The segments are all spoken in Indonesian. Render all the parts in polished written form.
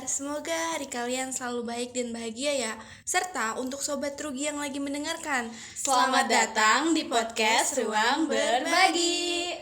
semoga hari kalian selalu baik dan bahagia ya. Serta untuk Sobat Rugi yang lagi mendengarkan, Selamat datang di podcast Ruang Berbagi.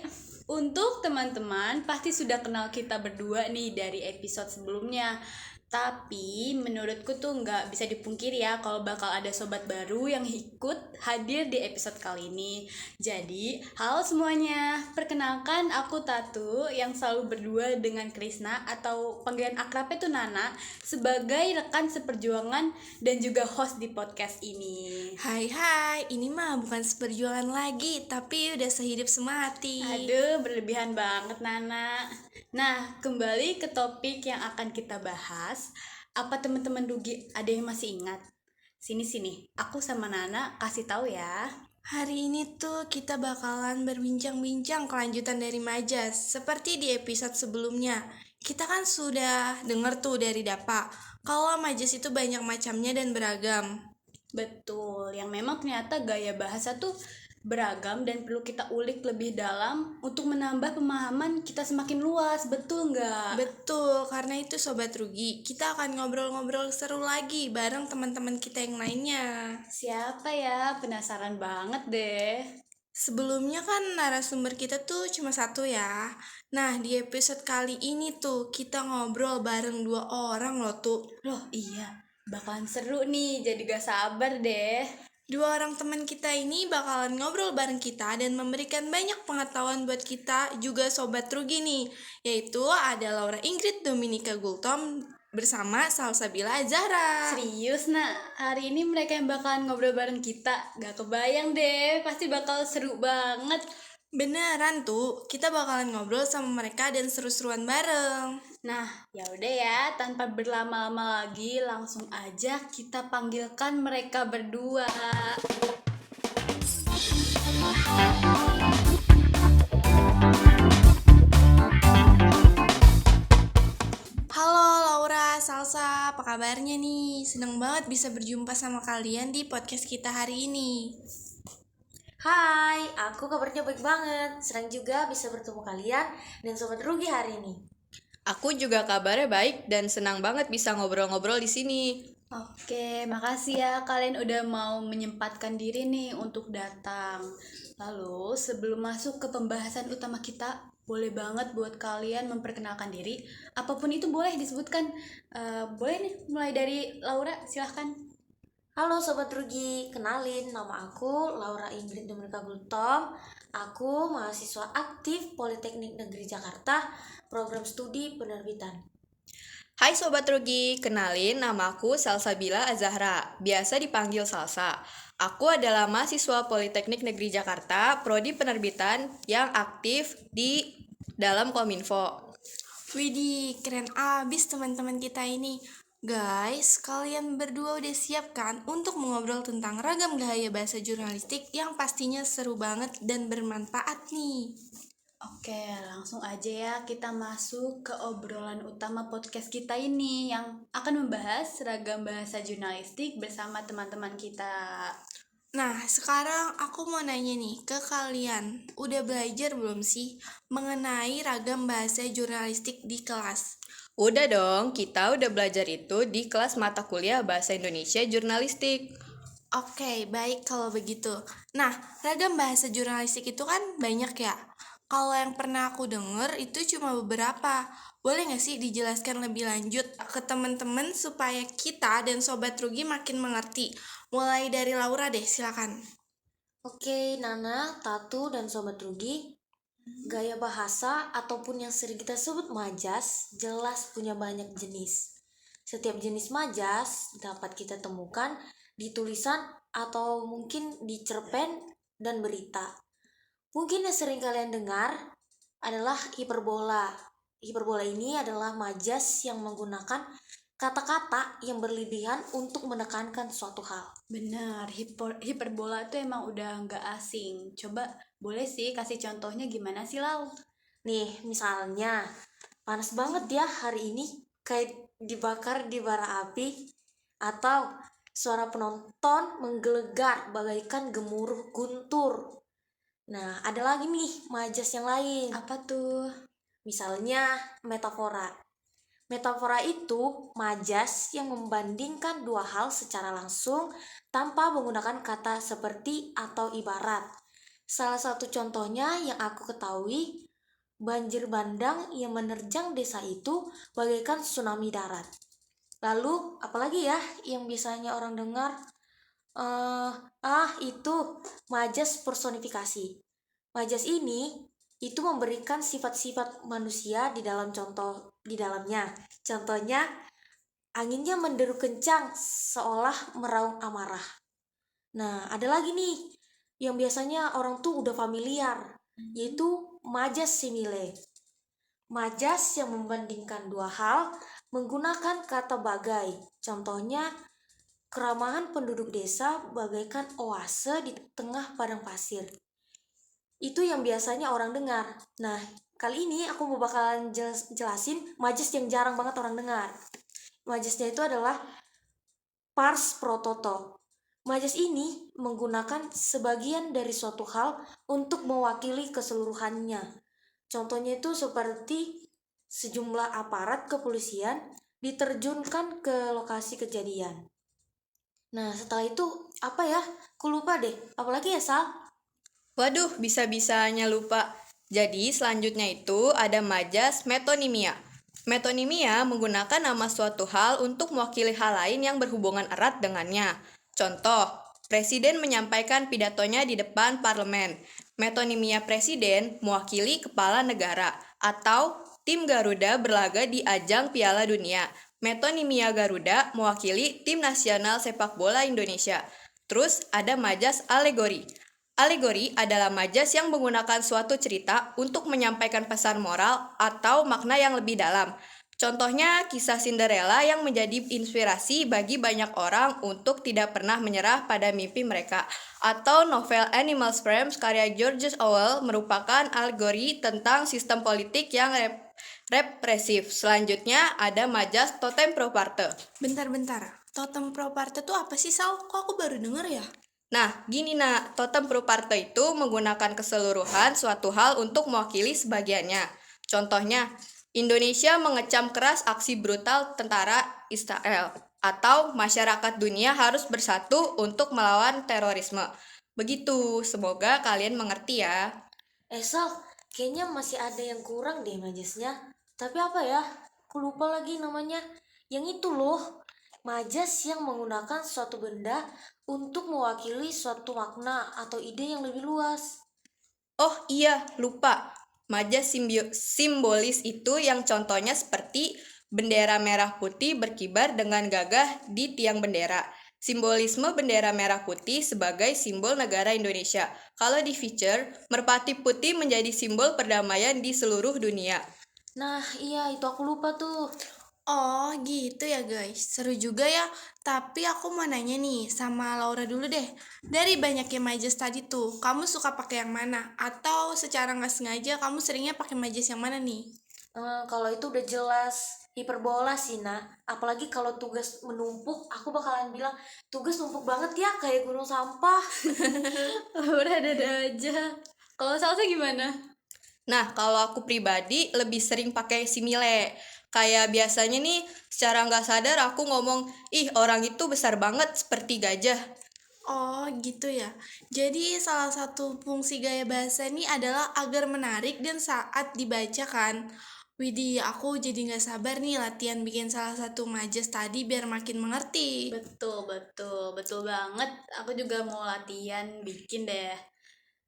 Untuk teman-teman pasti sudah kenal kita berdua nih dari episode sebelumnya. Tapi menurutku tuh nggak bisa dipungkiri ya kalau bakal ada sobat baru yang ikut hadir di episode kali ini. Jadi, halo semuanya. Perkenalkan aku Tatu yang selalu berdua dengan Krisna atau panggilan akrabnya tuh Nana sebagai rekan seperjuangan dan juga host di podcast ini. Hai, ini mah bukan seperjuangan lagi, tapi udah sehidup semati. Aduh, berlebihan banget Nana. Nah, kembali ke topik yang akan kita bahas. Apa teman-teman Rugi ada yang masih ingat? Sini, aku sama Nana kasih tahu ya. Hari ini tuh kita bakalan berbincang-bincang kelanjutan dari Majas. Seperti di episode sebelumnya, kita kan sudah dengar tuh dari Dapa kalau Majas itu banyak macamnya dan beragam. Betul, yang memang ternyata gaya bahasa tuh beragam dan perlu kita ulik lebih dalam untuk menambah pemahaman kita semakin luas, betul nggak? Betul, karena itu Sobat Rugi, kita akan ngobrol-ngobrol seru lagi bareng teman-teman kita yang lainnya. Siapa ya? Penasaran banget deh. Sebelumnya kan narasumber kita tuh cuma satu ya. Nah, di episode kali ini tuh kita ngobrol bareng 2 orang loh tuh. Loh iya, bakalan seru nih, jadi gak sabar deh. 2 orang teman kita ini bakalan ngobrol bareng kita dan memberikan banyak pengetahuan buat kita juga Sobat Rugi nih. Yaitu ada Laura Ingrid Dominika Gultom bersama Salsabila Azahra. Serius nak, hari ini mereka yang bakalan ngobrol bareng kita. Gak kebayang deh, pasti bakal seru banget. Beneran tuh, kita bakalan ngobrol sama mereka dan seru-seruan bareng. Nah, ya udah ya, tanpa berlama-lama lagi, langsung aja kita panggilkan mereka berdua. Halo Laura, Salsa, apa kabarnya nih? Seneng banget bisa berjumpa sama kalian di podcast kita hari ini. Hai, aku kabarnya baik banget. Senang juga bisa bertemu kalian dan Sobat Rugi hari ini. Aku juga kabarnya baik dan senang banget bisa ngobrol-ngobrol di sini. Oke, makasih ya kalian udah mau menyempatkan diri nih untuk datang. Lalu, sebelum masuk ke pembahasan utama kita, boleh banget buat kalian memperkenalkan diri. Apapun itu boleh disebutkan. Boleh nih, mulai dari Laura, silahkan. Halo Sobat Rugi, kenalin nama aku Laura Ingrid Dominika Gultom. Aku mahasiswa aktif Politeknik Negeri Jakarta, program studi penerbitan. Hai Sobat Rugi, kenalin namaku Salsabila Azahra, biasa dipanggil Salsa. Aku adalah mahasiswa Politeknik Negeri Jakarta, prodi penerbitan yang aktif di dalam Kominfo. Widih, keren abis teman-teman kita ini. Guys, kalian berdua udah siap kan untuk mengobrol tentang ragam gaya bahasa jurnalistik yang pastinya seru banget dan bermanfaat nih. Oke, langsung aja ya kita masuk ke obrolan utama podcast kita ini yang akan membahas seragam bahasa jurnalistik bersama teman-teman kita. Nah, sekarang aku mau nanya nih ke kalian, udah belajar belum sih mengenai ragam bahasa jurnalistik di kelas? Udah dong, kita udah belajar itu di kelas mata kuliah Bahasa Indonesia Jurnalistik. Oke, baik kalau begitu. Nah, ragam bahasa jurnalistik itu kan banyak ya. Kalau yang pernah aku denger itu cuma beberapa. Boleh gak sih dijelaskan lebih lanjut ke teman-teman supaya kita dan Sobat Rugi makin mengerti? Mulai dari Laura deh, silakan. Oke, Nana, Tatu, dan Sobat Rugi. Gaya bahasa ataupun yang sering kita sebut majas jelas punya banyak jenis. Setiap jenis majas dapat kita temukan di tulisan atau mungkin di cerpen dan berita. Mungkin yang sering kalian dengar adalah hiperbola. Hiperbola ini adalah majas yang menggunakan kata-kata yang berlebihan untuk menekankan suatu hal. Benar, hiperbola itu emang udah nggak asing. Coba boleh sih kasih contohnya gimana sih Lau? Nih, misalnya panas banget ya hari ini kayak dibakar di bara api, atau suara penonton menggelegar bagaikan gemuruh guntur. Nah, ada lagi nih majas yang lain. Apa tuh? Misalnya metafora. Metafora itu majas yang membandingkan dua hal secara langsung tanpa menggunakan kata seperti atau ibarat. Salah satu contohnya yang aku ketahui, banjir bandang yang menerjang desa itu bagaikan tsunami darat. Lalu, apalagi ya yang biasanya orang dengar? Itu majas personifikasi. Majas ini itu memberikan sifat-sifat manusia di dalamnya. Contohnya, anginnya menderu kencang seolah meraung amarah. Nah, ada lagi nih yang biasanya orang tuh udah familiar, yaitu majas simile. Majas yang membandingkan dua hal menggunakan kata bagai. Contohnya, keramahan penduduk desa bagaikan oase di tengah padang pasir. Itu yang biasanya orang dengar. Nah, kali ini aku mau bakalan jelasin majas yang jarang banget orang dengar. Majasnya itu adalah pars pro toto. Majas ini menggunakan sebagian dari suatu hal untuk mewakili keseluruhannya. Contohnya itu seperti sejumlah aparat kepolisian diterjunkan ke lokasi kejadian. Nah, setelah itu apa ya? Aku lupa deh. Apalagi ya, Sal? Waduh, bisa-bisanya lupa. Jadi selanjutnya itu ada majas metonimia. Metonimia menggunakan nama suatu hal untuk mewakili hal lain yang berhubungan erat dengannya. Contoh, presiden menyampaikan pidatonya di depan parlemen. Metonimia presiden mewakili kepala negara. Atau tim Garuda berlaga di ajang Piala Dunia. Metonimia Garuda mewakili tim nasional sepak bola Indonesia. Terus ada majas alegori. Alegori adalah majas yang menggunakan suatu cerita untuk menyampaikan pesan moral atau makna yang lebih dalam. Contohnya kisah Cinderella yang menjadi inspirasi bagi banyak orang untuk tidak pernah menyerah pada mimpi mereka. Atau novel Animal Farm karya George Orwell merupakan alegori tentang sistem politik yang represif. Selanjutnya ada majas totem pro parte. Bentar-bentar, totem pro parte tuh apa sih, Sal? Kok aku baru denger ya? Nah, gini nak, totem pro parte itu menggunakan keseluruhan suatu hal untuk mewakili sebagiannya. Contohnya, Indonesia mengecam keras aksi brutal tentara Israel, atau masyarakat dunia harus bersatu untuk melawan terorisme. Begitu, semoga kalian mengerti ya. Sal, kayaknya masih ada yang kurang deh majasnya. Tapi apa ya? Aku lupa lagi namanya. Yang itu loh, majas yang menggunakan suatu benda untuk mewakili suatu makna atau ide yang lebih luas. Oh iya, lupa. Majas simbolis itu yang contohnya seperti bendera merah putih berkibar dengan gagah di tiang bendera. Simbolisme bendera merah putih sebagai simbol negara Indonesia. Kalau di feature, merpati putih menjadi simbol perdamaian di seluruh dunia. Nah, iya itu aku lupa tuh. Oh gitu ya guys, seru juga ya. Tapi aku mau nanya nih sama Laura dulu deh. Dari banyaknya majas tadi tuh, kamu suka pakai yang mana? Atau secara nggak sengaja kamu seringnya pakai majas yang mana nih? Kalau itu udah jelas hiperbola sih, nah. Apalagi kalau tugas menumpuk, aku bakalan bilang tugas numpuk banget ya kayak gunung sampah. Laura ada aja. Kalau Salsa gimana? Nah, kalau aku pribadi lebih sering pakai simile. Kayak biasanya nih, secara nggak sadar aku ngomong, ih orang itu besar banget seperti gajah. Oh gitu ya. Jadi salah satu fungsi gaya bahasa ini adalah agar menarik dan saat dibaca kan. Widih, aku jadi nggak sabar nih latihan bikin salah satu majas tadi biar makin mengerti. Betul banget. Aku juga mau latihan bikin deh.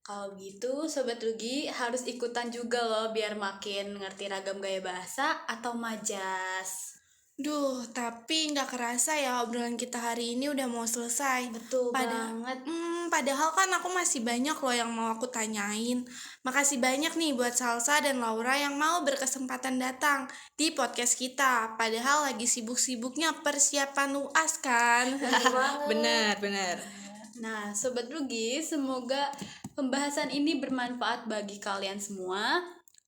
Kalau gitu, Sobat Rugi harus ikutan juga loh biar makin ngerti ragam gaya bahasa atau majas. Duh, tapi nggak kerasa ya obrolan kita hari ini udah mau selesai. Betul banget. Padahal kan aku masih banyak loh yang mau aku tanyain. Makasih banyak nih buat Salsa dan Laura yang mau berkesempatan datang di podcast kita. Padahal lagi sibuk-sibuknya persiapan UAS kan. Benar. Nah, Sobat Rugi, semoga pembahasan ini bermanfaat bagi kalian semua.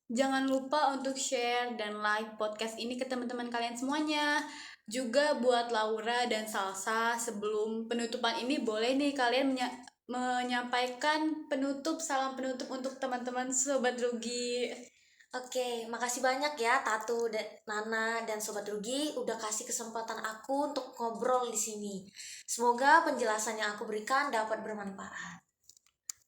Jangan lupa untuk share dan like podcast ini ke teman-teman kalian semuanya. Juga buat Laura dan Salsa, sebelum penutupan ini boleh nih kalian menyampaikan salam penutup untuk teman-teman Sobat Rugi. Oke, makasih banyak ya Tatu, Nana, dan Sobat Rugi udah kasih kesempatan aku untuk ngobrol di sini. Semoga penjelasan yang aku berikan dapat bermanfaat.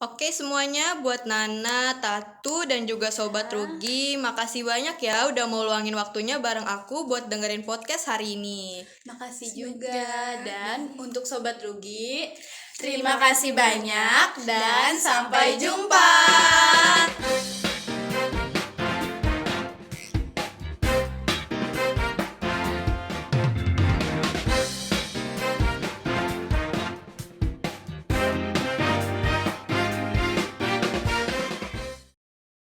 Oke semuanya, buat Nana, Tatu, dan juga Sobat Rugi, makasih banyak ya udah mau luangin waktunya bareng aku buat dengerin podcast hari ini. Makasih juga. Dan untuk Sobat Rugi, Terima kasih banyak dan sampai jumpa.